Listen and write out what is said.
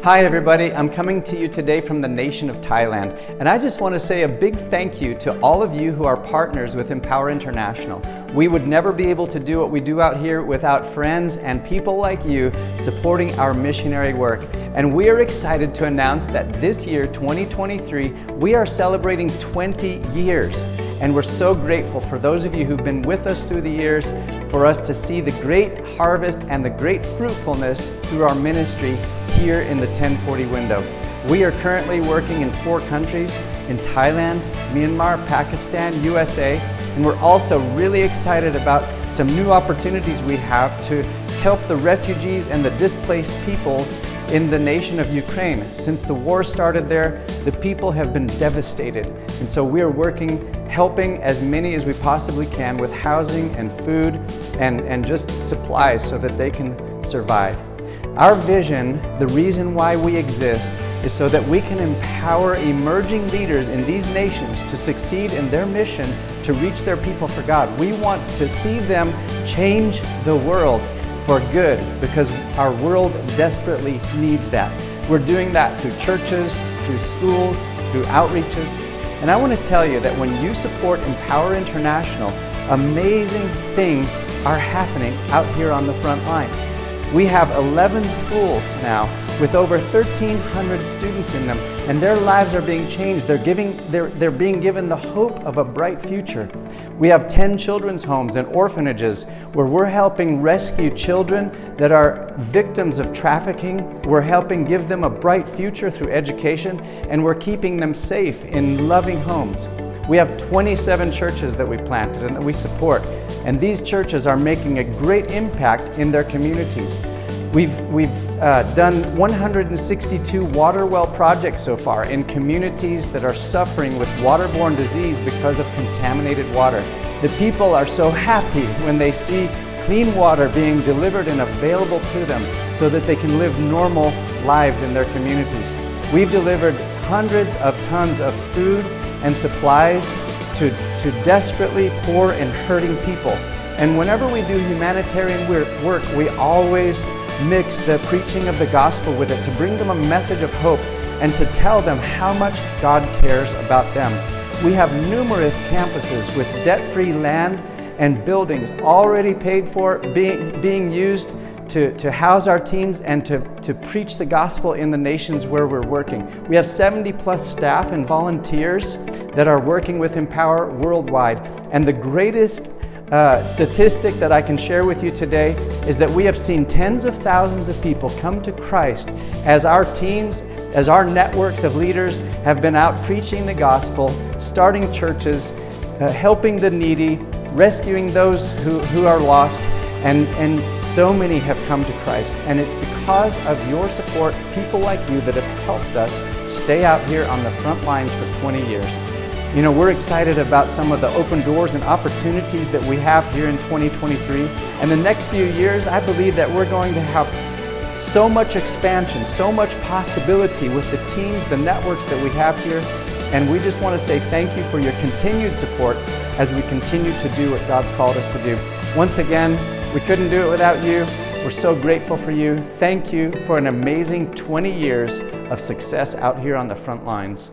Hi everybody, I'm coming to you today from the nation of Thailand, and I just want to say a big thank you to all of you who are partners with Empower International. We would never be able to do what we do out here without friends and people like you supporting our missionary work. And we are excited to announce that this year, 2023, we are celebrating 20 years. And we're so grateful for those of you who've been with us through the years, for us to see the great harvest and the great fruitfulness through our ministry here in the 1040 window. We are currently working in 4 countries, in Thailand, Myanmar, Pakistan, USA, and we're also really excited about some new opportunities we have to help the refugees and the displaced peoples in the nation of Ukraine. Since the war started there, the people have been devastated. And so we are helping as many as we possibly can with housing and food and just supplies so that they can survive. Our vision, the reason why we exist, is so that we can empower emerging leaders in these nations to succeed in their mission to reach their people for God. We want to see them change the world for good because our world desperately needs that. We're doing that through churches, through schools, through outreaches. And I want to tell you that when you support Empower International, amazing things are happening out here on the front lines. We have 11 schools now with over 1,300 students in them, and their lives are being changed. They're being given the hope of a bright future. We have 10 children's homes and orphanages where we're helping rescue children that are victims of trafficking. We're helping give them a bright future through education, and we're keeping them safe in loving homes. We have 27 churches that we planted and that we support, and these churches are making a great impact in their communities. We've done 162 water well projects so far in communities that are suffering with waterborne disease because of contaminated water. The people are so happy when they see clean water being delivered and available to them so that they can live normal lives in their communities. We've delivered hundreds of tons of food and supplies to desperately poor and hurting people. And whenever we do humanitarian work, we always mix the preaching of the gospel with it to bring them a message of hope and to tell them how much God cares about them. We have numerous campuses with debt-free land and buildings already paid for, being used to house our teams and to preach the gospel in the nations where we're working. We have 70 plus staff and volunteers that are working with Empower worldwide. And the greatest statistic that I can share with you today is that we have seen tens of thousands of people come to Christ as our teams, as our networks of leaders have been out preaching the gospel, starting churches, helping the needy, rescuing those who are lost, and so many have come to Christ. And it's because of your support, people like you, that have helped us stay out here on the front lines for 20 years. You know, we're excited about some of the open doors and opportunities that we have here in 2023. And the next few years, I believe that we're going to have so much expansion, so much possibility with the teams, the networks that we have here. And we just want to say thank you for your continued support as we continue to do what God's called us to do. Once again, we couldn't do it without you. We're so grateful for you. Thank you for an amazing 20 years of success out here on the front lines.